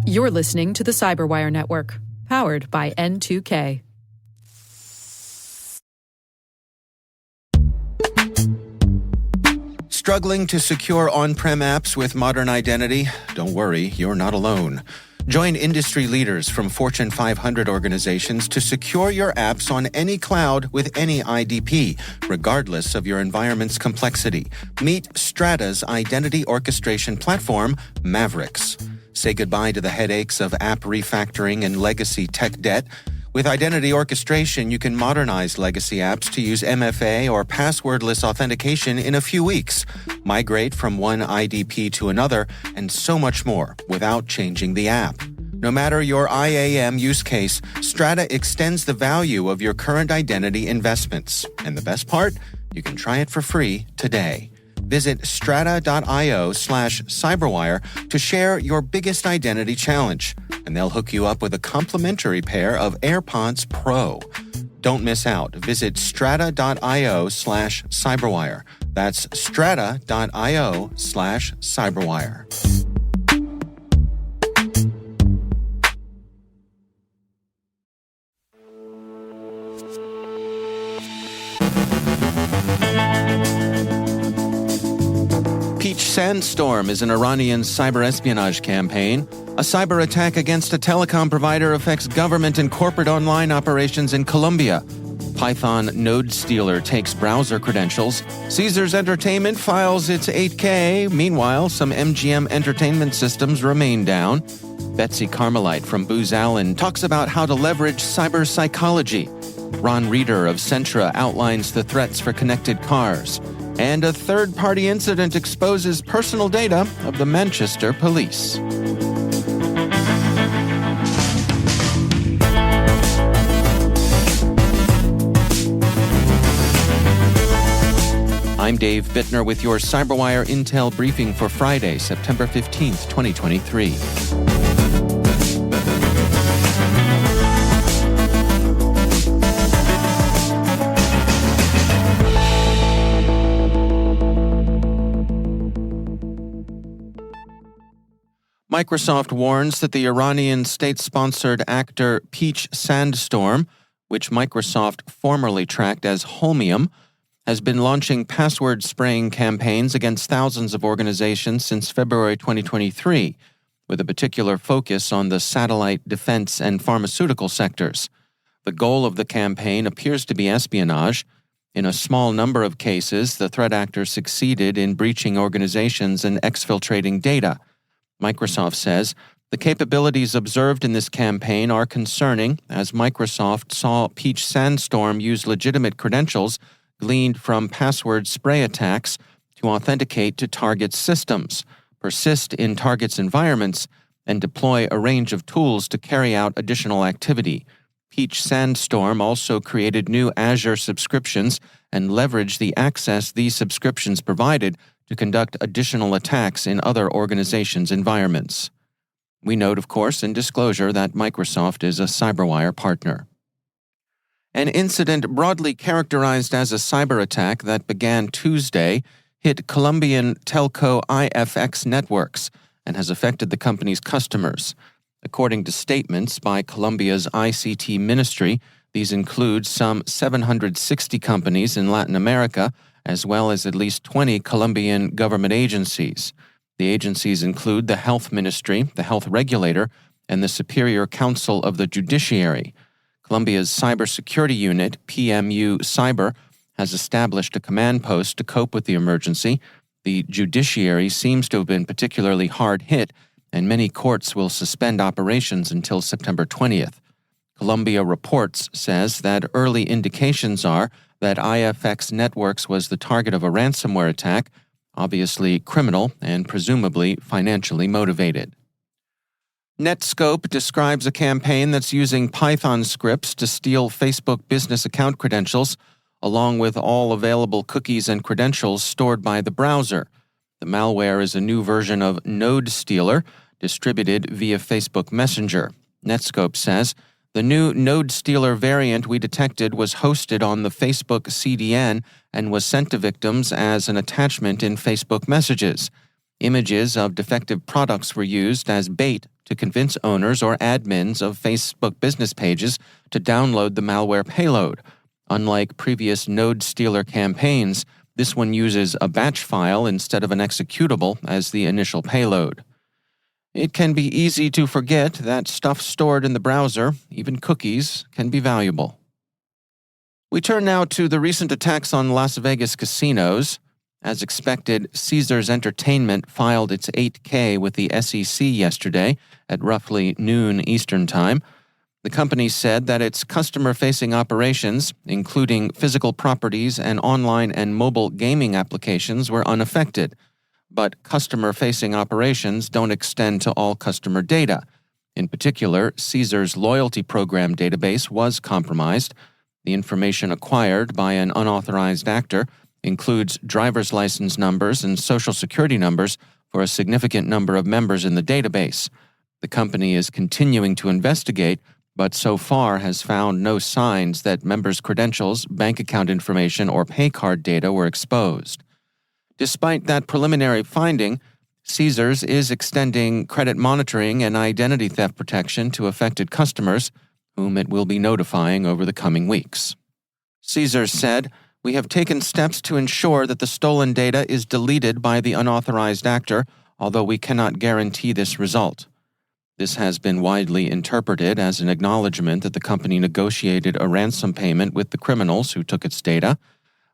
You're listening to the CyberWire Network, powered by N2K. Struggling to secure on-prem apps with modern identity? Don't worry, you're not alone. Join industry leaders from Fortune 500 organizations to secure your apps on any cloud with any IDP, regardless of your environment's complexity. Meet Strata's identity orchestration platform, Mavericks. Say goodbye to the headaches of app refactoring and legacy tech debt. With identity orchestration, you can modernize legacy apps to use MFA or passwordless authentication in a few weeks, migrate from one IDP to another, and so much more without changing the app. No matter your IAM use case, Strata extends the value of your current identity investments. And the best part? You can try it for free today. Visit strata.io/cyberwire to share your biggest identity challenge, and they'll hook you up with a complimentary pair of AirPods Pro. Don't miss out. Visit strata.io/cyberwire. That's strata.io/cyberwire. Sandstorm is an Iranian cyberespionage campaign. A cyber attack against a telecom provider affects government and corporate online operations in Colombia. Python NodeStealer takes browser credentials. Caesars Entertainment files its 8K. Meanwhile, some MGM Entertainment systems remain down. Betsy Carmelite from Booz Allen talks about how to leverage cyber psychology. Reiter of Sentra outlines the threats for connected cars. And a third-party incident exposes personal data of the Manchester police. I'm Dave Bittner with your CyberWire Intel briefing for Friday, September 15th, 2023. Microsoft warns that the Iranian state-sponsored actor Peach Sandstorm, which Microsoft formerly tracked as Holmium, has been launching password-spraying campaigns against thousands of organizations since February 2023, with a particular focus on the satellite, defense, and pharmaceutical sectors. The goal of the campaign appears to be espionage. In a small number of cases, the threat actor succeeded in breaching organizations and exfiltrating data. Microsoft says the capabilities observed in this campaign are concerning, as Microsoft saw Peach Sandstorm use legitimate credentials gleaned from password spray attacks to authenticate to target systems, persist in target's environments, and deploy a range of tools to carry out additional activity. Peach Sandstorm also created new Azure subscriptions and leveraged the access these subscriptions provided to conduct additional attacks in other organizations' environments. We note, of course, in disclosure that Microsoft is a CyberWire partner. An incident broadly characterized as a cyber attack that began Tuesday hit Colombian telco IFX networks and has affected the company's customers. According to statements by Colombia's ICT ministry, these include some 760 companies in Latin America, as well as at least 20 Colombian government agencies. The agencies include the Health Ministry, the Health Regulator, and the Superior Council of the Judiciary. Colombia's Cybersecurity Unit, PMU Cyber, has established a command post to cope with the emergency. The judiciary seems to have been particularly hard hit, and many courts will suspend operations until September 20th. Colombia Reports says that early indications are that IFX Networks was the target of a ransomware attack, obviously criminal and presumably financially motivated. Netscope describes a campaign that's using Python scripts to steal Facebook business account credentials, along with all available cookies and credentials stored by the browser. The malware is a new version of NodeStealer, distributed via Facebook Messenger. Netscope says, the new NodeStealer variant we detected was hosted on the Facebook CDN and was sent to victims as an attachment in Facebook messages. Images of defective products were used as bait to convince owners or admins of Facebook business pages to download the malware payload. Unlike previous NodeStealer campaigns, this one uses a batch file instead of an executable as the initial payload. It can be easy to forget that stuff stored in the browser, even cookies, can be valuable. We turn now to the recent attacks on Las Vegas casinos. As expected, Caesars Entertainment filed its 8K with the SEC yesterday at roughly noon Eastern Time. The company said that its customer-facing operations, including physical properties and online and mobile gaming applications, were unaffected. But customer-facing operations don't extend to all customer data. In particular, Caesars' loyalty program database was compromised. The information acquired by an unauthorized actor includes driver's license numbers and social security numbers for a significant number of members in the database. The company is continuing to investigate, but so far has found no signs that members' credentials, bank account information, or pay card data were exposed. Despite that preliminary finding, Caesars is extending credit monitoring and identity theft protection to affected customers, whom it will be notifying over the coming weeks. Caesars said, "We have taken steps to ensure that the stolen data is deleted by the unauthorized actor, although we cannot guarantee this result." This has been widely interpreted as an acknowledgement that the company negotiated a ransom payment with the criminals who took its data.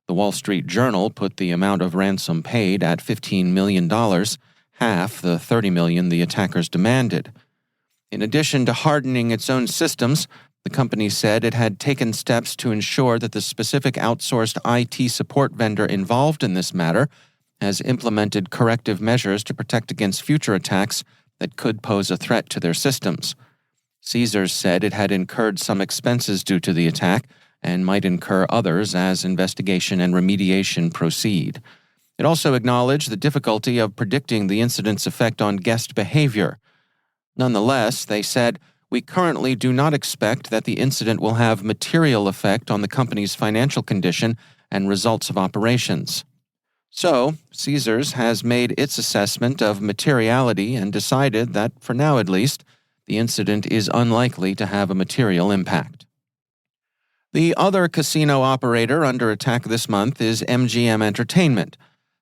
The Wall Street Journal put the amount of ransom paid at $15 million, half the $30 million the attackers demanded. In addition to hardening its own systems, the company said it had taken steps to ensure that the specific outsourced IT support vendor involved in this matter has implemented corrective measures to protect against future attacks that could pose a threat to their systems. Caesars said it had incurred some expenses due to the attack and might incur others as investigation and remediation proceed. It also acknowledged the difficulty of predicting the incident's effect on guest behavior. Nonetheless, they said, "We currently do not expect that the incident will have material effect on the company's financial condition and results of operations." So, Caesars has made its assessment of materiality and decided that, for now at least, the incident is unlikely to have a material impact. The other casino operator under attack this month is MGM Entertainment.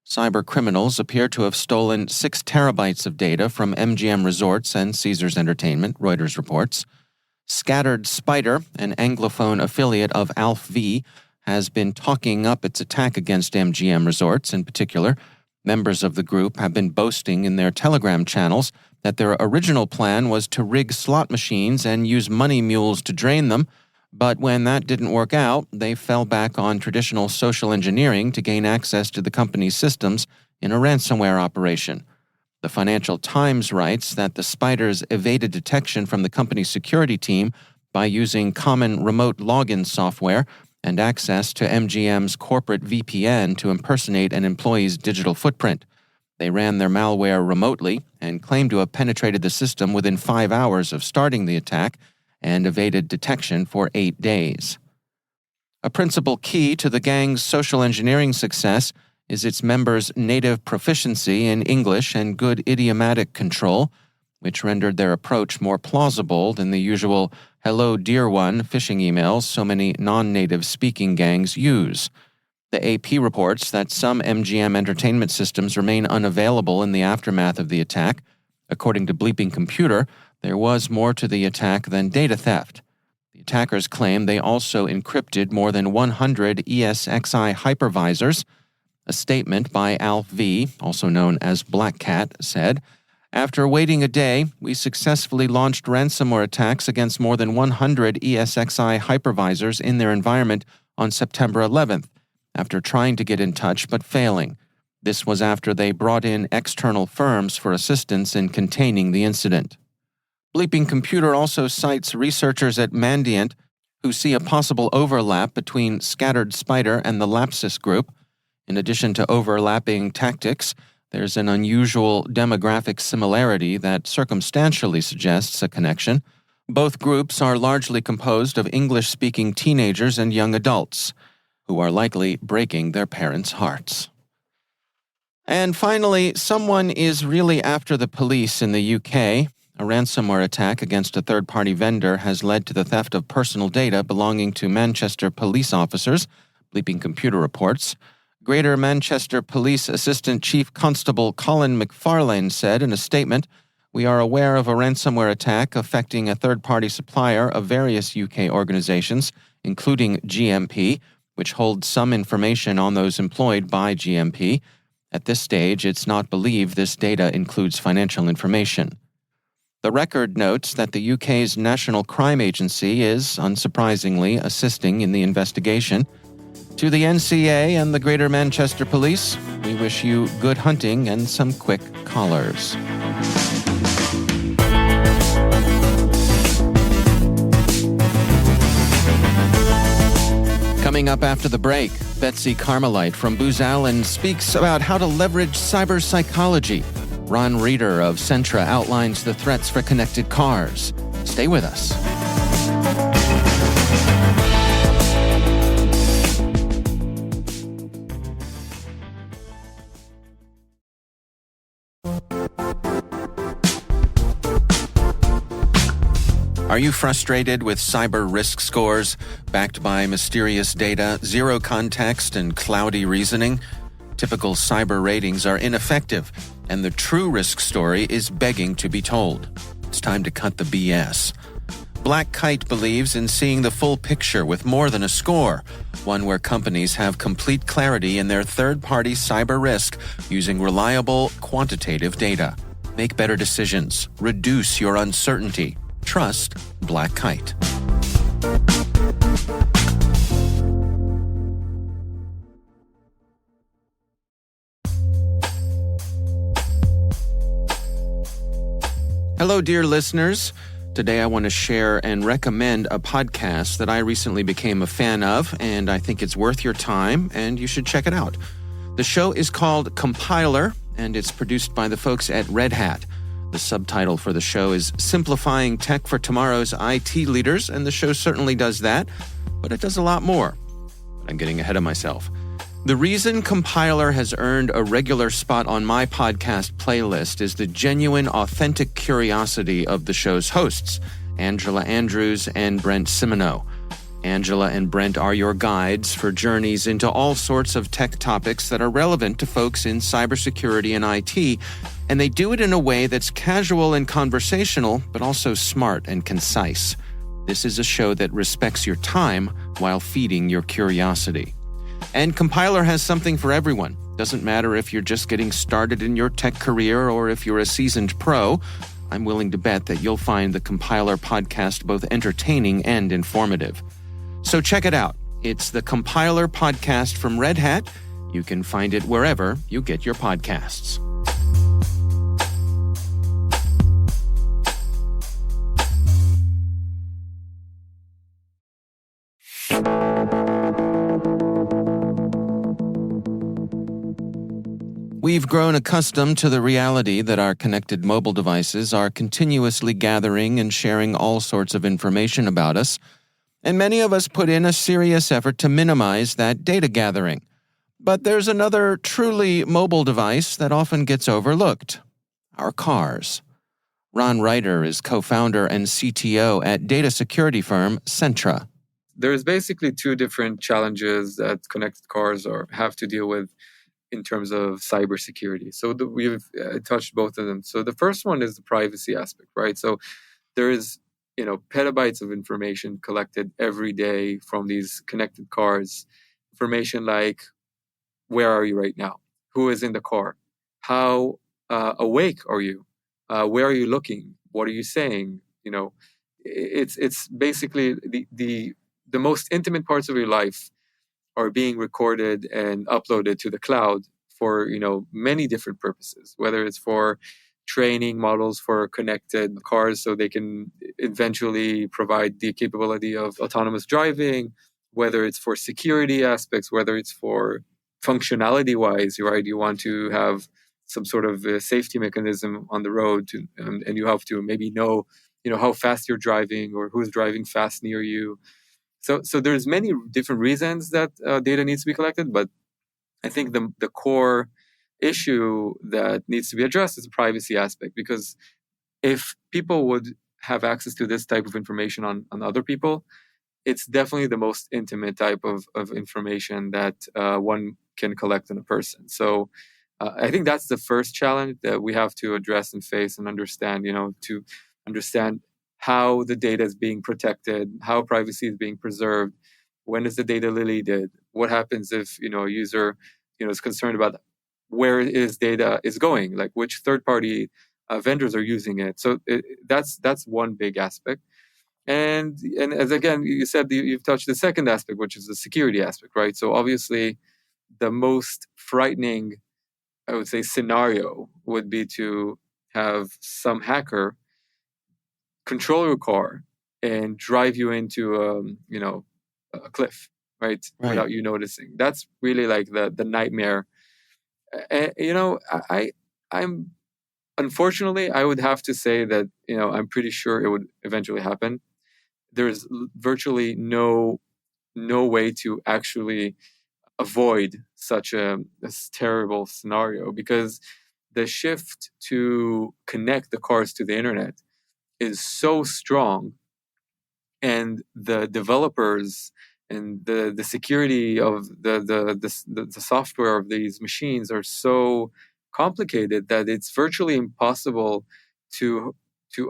Cyber criminals appear to have stolen 6 terabytes of data from MGM Resorts and Caesars Entertainment, Reuters reports. Scattered Spider, an Anglophone affiliate of Alf V, has been talking up its attack against MGM Resorts in particular. Members of the group have been boasting in their Telegram channels that their original plan was to rig slot machines and use money mules to drain them, but when that didn't work out, they fell back on traditional social engineering to gain access to the company's systems in a ransomware operation. The Financial Times writes that the Spiders evaded detection from the company's security team by using common remote login software and access to MGM's corporate VPN to impersonate an employee's digital footprint. They ran their malware remotely and claimed to have penetrated the system within 5 hours of starting the attack and evaded detection for 8 days. A principal key to the gang's social engineering success is its members' native proficiency in English and good idiomatic control, which rendered their approach more plausible than the usual "hello, dear one" phishing emails so many non-native speaking gangs use. The AP reports that some MGM Entertainment systems remain unavailable in the aftermath of the attack. According to Bleeping Computer, there was more to the attack than data theft. The attackers claim they also encrypted more than 100 ESXi hypervisors. A statement by Alf V, also known as Black Cat, said, "After waiting a day, we successfully launched ransomware attacks against more than 100 ESXi hypervisors in their environment on September 11th, after trying to get in touch but failing. This was after they brought in external firms for assistance in containing the incident." Bleeping Computer also cites researchers at Mandiant who see a possible overlap between Scattered Spider and the Lapsus group. In addition to overlapping tactics, there's an unusual demographic similarity that circumstantially suggests a connection. Both groups are largely composed of English-speaking teenagers and young adults, who are likely breaking their parents' hearts. And finally, someone is really after the police in the UK. A ransomware attack against a third-party vendor has led to the theft of personal data belonging to Manchester police officers, Bleeping Computer reports. Greater Manchester Police Assistant Chief Constable Colin McFarlane said in a statement, "We are aware of a ransomware attack affecting a third-party supplier of various UK organizations, including GMP, which holds some information on those employed by GMP. At this stage, it's not believed this data includes financial information." The record notes that the UK's National Crime Agency is, unsurprisingly, assisting in the investigation. To the NCA and the Greater Manchester Police, we wish you good hunting and some quick collars. Coming up after the break, Betsy Carmelite from Booz Allen speaks about how to leverage cyber psychology. Reiter of Sentra outlines the threats for connected cars. Stay with us. Are you frustrated with cyber risk scores backed by mysterious data, zero context, and cloudy reasoning? Typical cyber ratings are ineffective, and the true risk story is begging to be told. It's time to cut the BS. Black Kite believes in seeing the full picture with more than a score, one where companies have complete clarity in their third-party cyber risk using reliable, quantitative data. Make better decisions. Reduce your uncertainty. Trust Black Kite. Hello, dear listeners. Today I want to share and recommend a podcast that I recently became a fan of, and I think it's worth your time, and you should check it out. The show is called Compiler, and it's produced by the folks at Red Hat. The subtitle for the show is Simplifying Tech for Tomorrow's IT Leaders, and the show certainly does that, but it does a lot more. I'm getting ahead of myself. The reason Compiler has earned a regular spot on my podcast playlist is the genuine, authentic curiosity of the show's hosts, Angela Andrews and Brent Simoneau. Angela and Brent are your guides for journeys into all sorts of tech topics that are relevant to folks in cybersecurity and IT, and they do it in a way that's casual and conversational, but also smart and concise. This is a show that respects your time while feeding your curiosity. And Compiler has something for everyone. Doesn't matter if you're just getting started in your tech career or if you're a seasoned pro. I'm willing to bet that you'll find the Compiler podcast both entertaining and informative. So check it out. It's the Compiler podcast from Red Hat. You can find it wherever you get your podcasts. We've grown accustomed to the reality that our connected mobile devices are continuously gathering and sharing all sorts of information about us, and many of us put in a serious effort to minimize that data gathering. But there's another truly mobile device that often gets overlooked: our cars. Ron Reiter is co-founder and CTO at data security firm Sentra. There's basically two different challenges that connected cars have to deal with in terms of cybersecurity. So we've touched both of them. So the first one is the privacy aspect, right? So there is, petabytes of information collected every day from these connected cars. Information like, where are you right now? Who is in the car? How awake are you? Where are you looking? What are you saying? It's basically the most intimate parts of your life are being recorded and uploaded to the cloud for, many different purposes, whether it's for training models for connected cars so they can eventually provide the capability of autonomous driving, whether it's for security aspects, whether it's for functionality-wise, right? You want to have some sort of a safety mechanism on the road, and you have to maybe know, how fast you're driving or who's driving fast near you. So there's many different reasons that data needs to be collected, but I think the core issue that needs to be addressed is the privacy aspect, because if people would have access to this type of information on other people, it's definitely the most intimate type of information that one can collect on a person. So I think that's the first challenge that we have to address and face and understand, to understand how the data is being protected, how privacy is being preserved, when is the data deleted, what happens if, a user, is concerned about where his data is going, like which third-party vendors are using it. So that's one big aspect. And as again, you said, you've touched the second aspect, which is the security aspect, right? So obviously, the most frightening, I would say, scenario would be to have some hacker control your car and drive you into, a cliff, right? Without you noticing. That's really like the nightmare. I'm unfortunately, I would have to say that, I'm pretty sure it would eventually happen. There's virtually no way to actually avoid such a terrible scenario, because the shift to connect the cars to the internet is so strong, and the developers and the security of the software of these machines are so complicated that it's virtually impossible to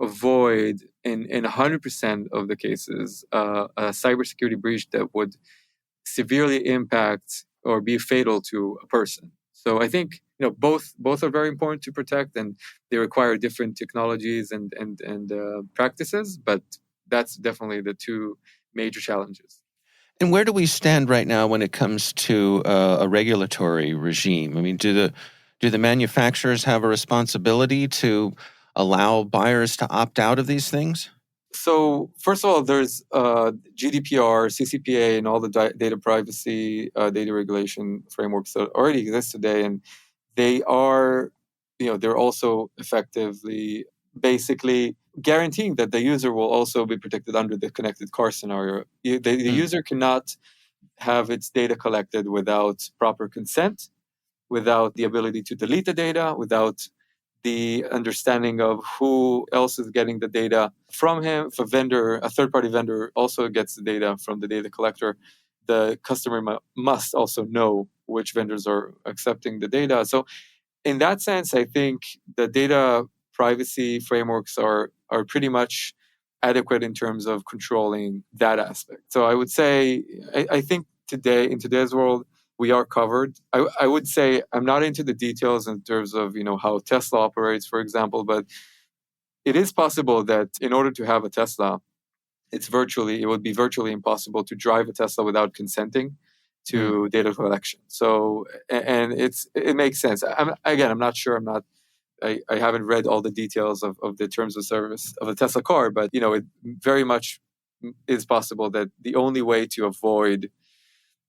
avoid in 100% of the cases a cybersecurity breach that would severely impact or be fatal to a person. So I think both are very important to protect, and they require different technologies and practices. But that's definitely the two major challenges. And where do we stand right now when it comes to a regulatory regime? I mean, do the manufacturers have a responsibility to allow buyers to opt out of these things? So first of all, there's GDPR, CCPA, and all the data privacy, data regulation frameworks that already exist today, and they are, they're also effectively, basically guaranteeing that the user will also be protected under the connected car scenario. The user cannot have its data collected without proper consent, without the ability to delete the data, without the understanding of who else is getting the data from him. If a third-party vendor also gets the data from the data collector, the customer must also know which vendors are accepting the data. So in that sense, I think the data privacy frameworks are pretty much adequate in terms of controlling that aspect. So I would say, I think in today's world, we are covered. I would say I'm not into the details in terms of how Tesla operates, for example, but it is possible that in order to have a Tesla, it would be virtually impossible to drive a Tesla without consenting to data collection. So, and it makes sense. I'm not sure. I haven't read all the details of the terms of service of a Tesla car, but it very much is possible that the only way to avoid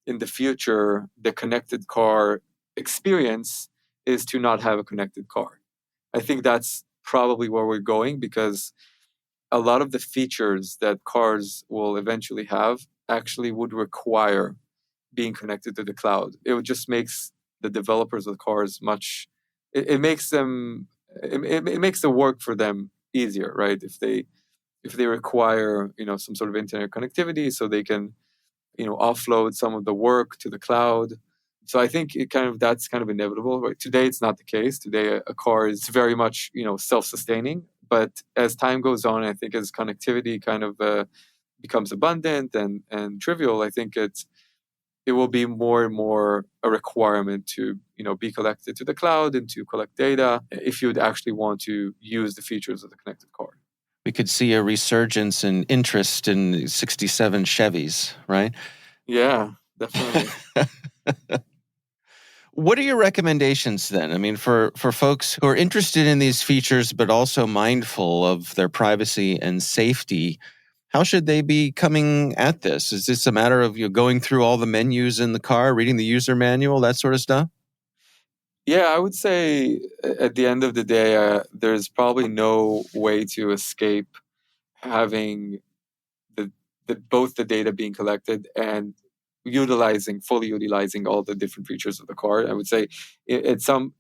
in the future the connected car experience is to not have a connected car. I think that's probably where we're going, because a lot of the features that cars will eventually have actually would require being connected to the cloud. It just makes the developers of cars it makes the work for them easier, right? If they require some sort of internet connectivity, so they can offload some of the work to the cloud. So I think that's kind of inevitable. Right? Today it's not the case. Today a car is very much self-sustaining. But as time goes on, I think as connectivity kind of becomes abundant and trivial, I think it will be more and more a requirement to be connected to the cloud and to collect data if you would actually want to use the features of the connected car. We could see a resurgence in interest in 67 Chevys, right? Yeah, definitely. What are your recommendations then? I mean, for folks who are interested in these features, but also mindful of their privacy and safety, how should they be coming at this? Is this a matter of going through all the menus in the car, reading the user manual, that sort of stuff? Yeah, I would say at the end of the day, there's probably no way to escape having both the data being collected and fully utilizing all the different features of the car. I would say some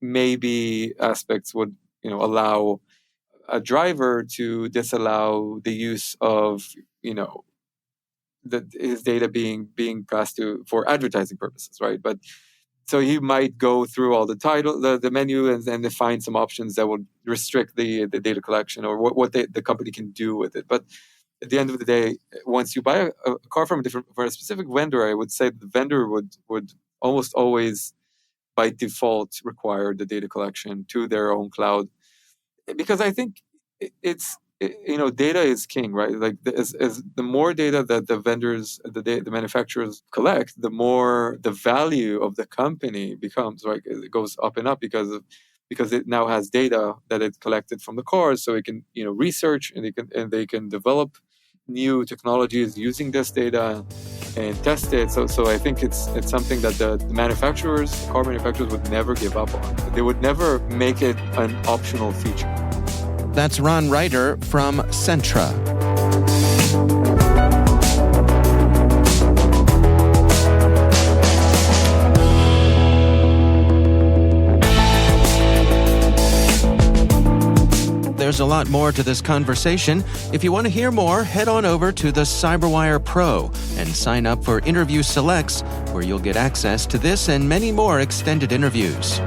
maybe aspects would allow a driver to disallow the use of his data being passed to for advertising purposes, right? But so he might go through all the menu and then find some options that would restrict the data collection or what the company can do with it. But at the end of the day, once you buy a car from a specific vendor, I would say the vendor would almost always by default require the data collection to their own cloud, because I think data is king, right? Like as the more data that the vendors, the manufacturers collect, the more the value of the company becomes, right? It goes up and up because it now has data that it collected from the cars, so it can research and they can develop new technologies using this data and test it. So I think it's something that the car manufacturers would never give up on. They would never make it an optional feature. That's Ron Reiter from Sentra. There's a lot more to this conversation. If you want to hear more, head on over to the CyberWire Pro and sign up for Interview Selects, where you'll get access to this and many more extended interviews.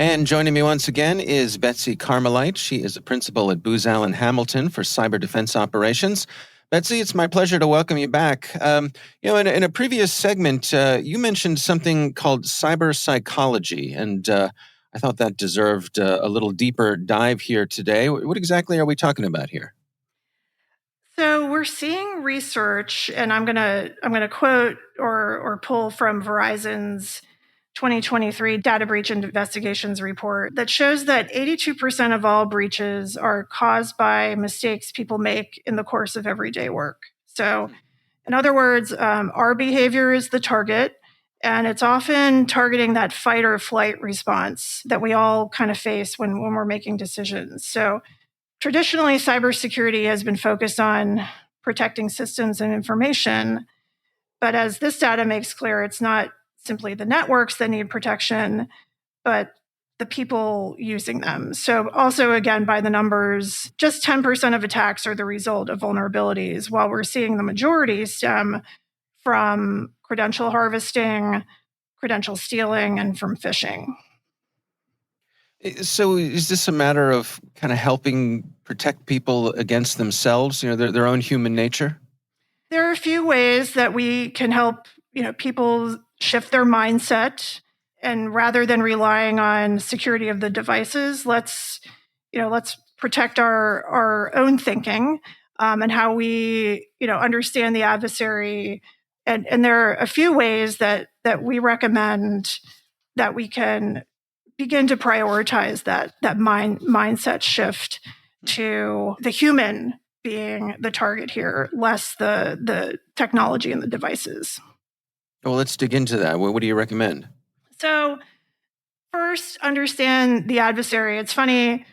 And joining me once again is Betsy Carmelite. She is a principal at Booz Allen Hamilton for cyber defense operations. Betsy, it's my pleasure to welcome you back. In a previous segment, you mentioned something called cyber psychology, and I thought that deserved a little deeper dive here today. What exactly are we talking about here? So we're seeing research, and I'm gonna quote or pull from Verizon's 2023 Data Breach Investigations report that shows that 82% of all breaches are caused by mistakes people make in the course of everyday work. So, in other words, our behavior is the target, and it's often targeting that fight or flight response that we all kind of face when we're making decisions. So, traditionally, cybersecurity has been focused on protecting systems and information, but as this data makes clear, it's not simply the networks that need protection, but the people using them. So also, again, by the numbers, just 10% of attacks are the result of vulnerabilities, while we're seeing the majority stem from credential harvesting, credential stealing, and from phishing. So is this a matter of kind of helping protect people against themselves, their own human nature? There are a few ways that we can help, people shift their mindset, and rather than relying on security of the devices, let's protect our own thinking and how we, understand the adversary. And there are a few ways that we recommend that we can begin to prioritize that mindset shift to the human being the target here, less the technology and the devices. Well, let's dig into that. What do you recommend? So first, understand the adversary. It's funny,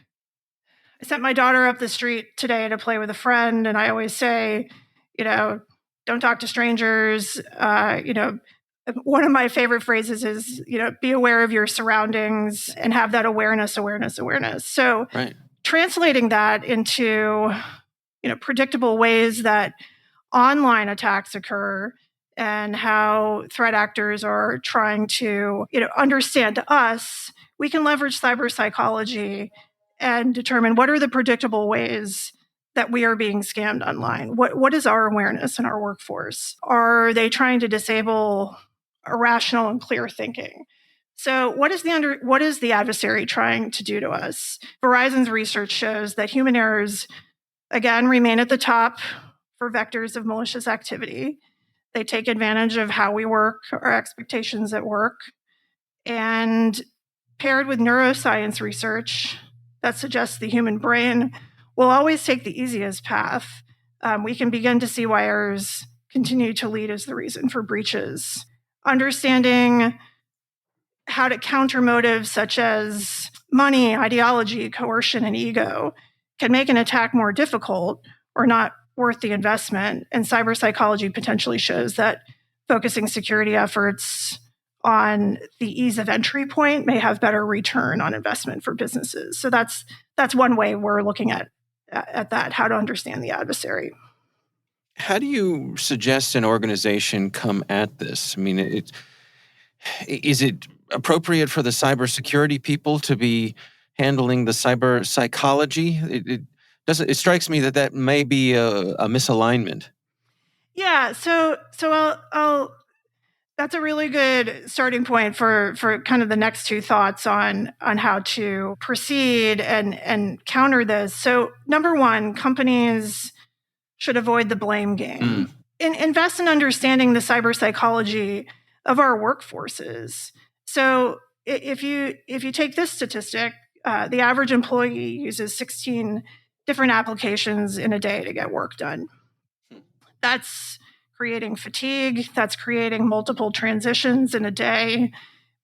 I sent my daughter up the street today to play with a friend, and I always say, don't talk to strangers. One of my favorite phrases is, be aware of your surroundings and have that awareness. So right. Translating that into, predictable ways that online attacks occur and how threat actors are trying to, understand us, we can leverage cyber psychology and determine what are the predictable ways that we are being scammed online. What is our awareness in our workforce? Are they trying to disable irrational and clear thinking? So what is the adversary trying to do to us? Verizon's research shows that human errors, again, remain at the top for vectors of malicious activity. They take advantage of how we work, our expectations at work, and paired with neuroscience research that suggests the human brain will always take the easiest path we can begin to see why errors continue to lead as the reason for breaches. Understanding how to counter motives such as money, ideology, coercion, and ego can make an attack more difficult or not worth the investment. And cyber psychology potentially shows that focusing security efforts on the ease of entry point may have better return on investment for businesses. So that's one way we're looking at that, how to understand the adversary. How do you suggest an organization come at this? I mean, is it appropriate for the cybersecurity people to be handling the cyber psychology? It strikes me that may be a misalignment. Yeah, so I'll that's a really good starting point for kind of the next two thoughts on how to proceed and counter this. So number one, companies should avoid the blame game. Invest in understanding the cyber psychology of our workforces. So if you take this statistic, the average employee uses 16 different applications in a day to get work done. That's creating fatigue. That's creating multiple transitions in a day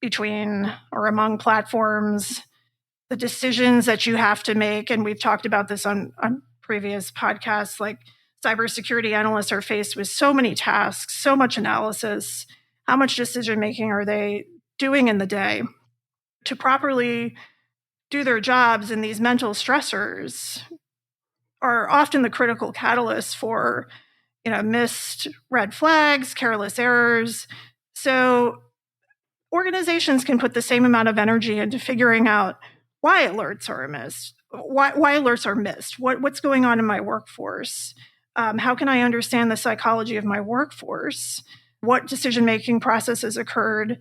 between or among platforms. The decisions that you have to make, and we've talked about this on previous podcasts, like cybersecurity analysts are faced with so many tasks, so much analysis. How much decision making are they doing in the day to properly do their jobs? And these mental stressors are often the critical catalyst for missed red flags, careless errors. So organizations can put the same amount of energy into figuring out why alerts are missed, why alerts are missed, what's going on in my workforce, how can I understand the psychology of my workforce, what decision-making processes occurred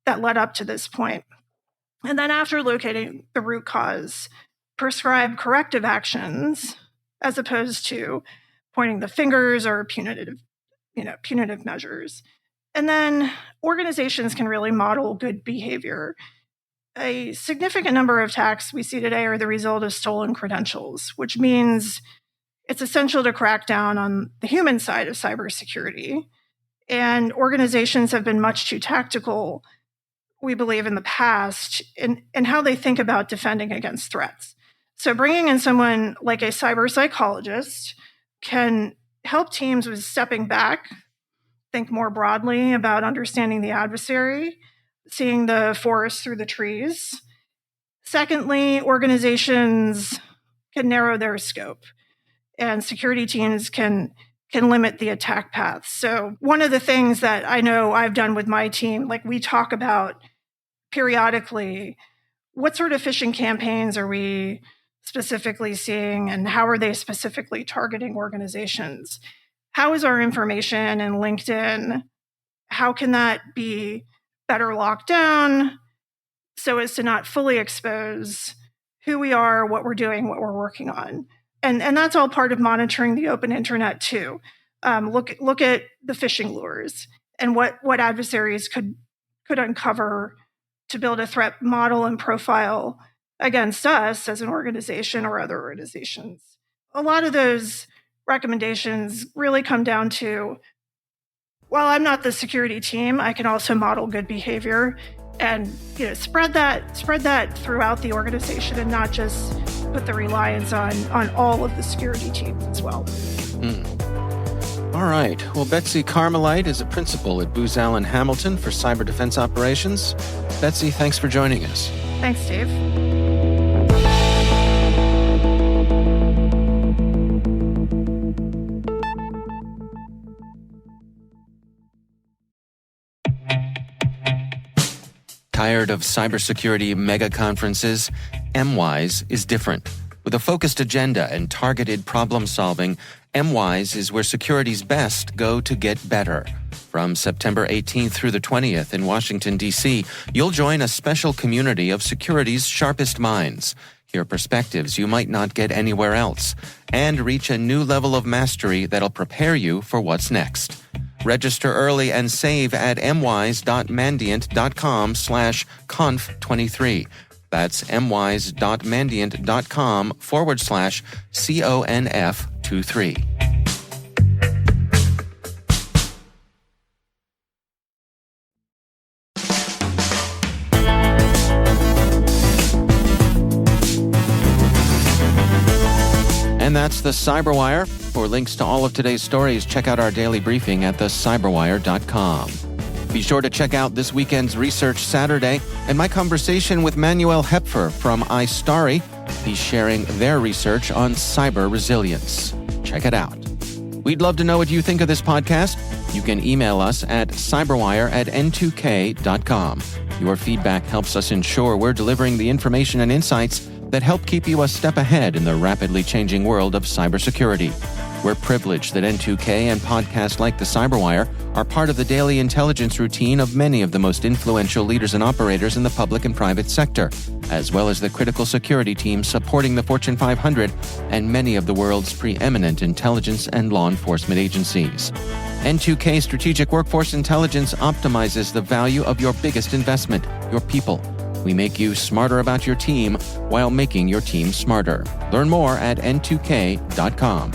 that led up to this point. And then after locating the root cause, prescribe corrective actions as opposed to pointing the fingers or punitive measures. And then organizations can really model good behavior. A significant number of attacks we see today are the result of stolen credentials, which means it's essential to crack down on the human side of cybersecurity. And organizations have been much too tactical, we believe, in the past in how they think about defending against threats. So bringing in someone like a cyber psychologist can help teams with stepping back, think more broadly about understanding the adversary, seeing the forest through the trees. Secondly, organizations can narrow their scope, and security teams can limit the attack paths. So one of the things that I know I've done with my team, like we talk about periodically, what sort of phishing campaigns are we specifically seeing, and how are they specifically targeting organizations? How is our information in LinkedIn? How can that be better locked down so as to not fully expose who we are, what we're doing, what we're working on? And that's all part of monitoring the open internet too. Look at the phishing lures and what adversaries could uncover to build a threat model and profile against us as an organization or other organizations. A lot of those recommendations really come down to, while I'm not the security team, I can also model good behavior and spread that throughout the organization and not just put the reliance on all of the security teams as well. All right. Well, Betsy Carmelite is a principal at Booz Allen Hamilton for Cyber Defense Operations. Betsy, thanks for joining us. Thanks, Dave. Tired of cybersecurity mega conferences? MWise is different. With a focused agenda and targeted problem solving, MWise is where security's best go to get better. From September 18th through the 20th in Washington, D.C., you'll join a special community of security's sharpest minds, hear perspectives you might not get anywhere else, and reach a new level of mastery that'll prepare you for what's next. Register early and save at mwise.mandiant.com/conf23. That's mwise.mandiant.com/conf23. And that's the CyberWire. For links to all of today's stories, check out our daily briefing at thecyberwire.com. Be sure to check out this weekend's Research Saturday and my conversation with Manuel Hepfer from iStarry. He's sharing their research on cyber resilience. Check it out. We'd love to know what you think of this podcast. You can email us at cyberwire@n2k.com. Your feedback helps us ensure we're delivering the information and insights that help keep you a step ahead in the rapidly changing world of cybersecurity. We're privileged that N2K and podcasts like the CyberWire are part of the daily intelligence routine of many of the most influential leaders and operators in the public and private sector, as well as the critical security teams supporting the Fortune 500 and many of the world's preeminent intelligence and law enforcement agencies. N2K Strategic Workforce Intelligence optimizes the value of your biggest investment, your people. We make you smarter about your team while making your team smarter. Learn more at n2k.com.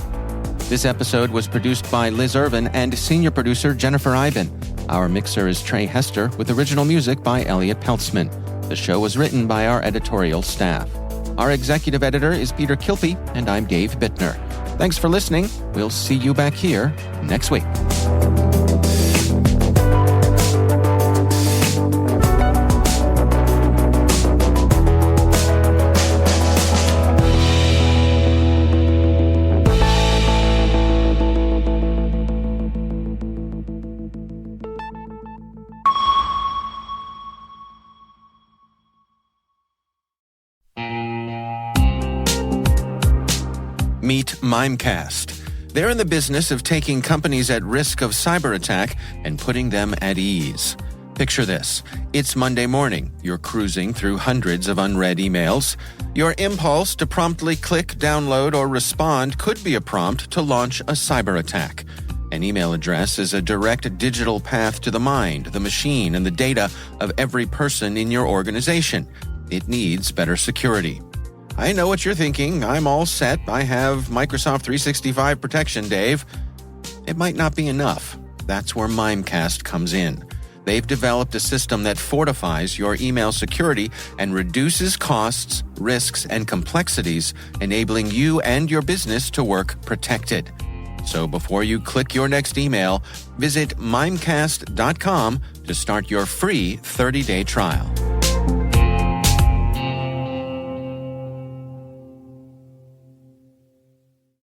This episode was produced by Liz Irvin and senior producer Jennifer Iben. Our mixer is Trey Hester with original music by Elliot Peltzman. The show was written by our editorial staff. Our executive editor is Peter Kilpie, and I'm Dave Bittner. Thanks for listening. We'll see you back here next week. Meet Mimecast. They're in the business of taking companies at risk of cyber attack and putting them at ease. Picture this. It's Monday morning. You're cruising through hundreds of unread emails. Your impulse to promptly click, download, or respond could be a prompt to launch a cyber attack. An email address is a direct digital path to the mind, the machine, and the data of every person in your organization. It needs better security. I know what you're thinking. I'm all set. I have Microsoft 365 protection, Dave. It might not be enough. That's where Mimecast comes in. They've developed a system that fortifies your email security and reduces costs, risks, and complexities, enabling you and your business to work protected. So before you click your next email, visit mimecast.com to start your free 30-day trial.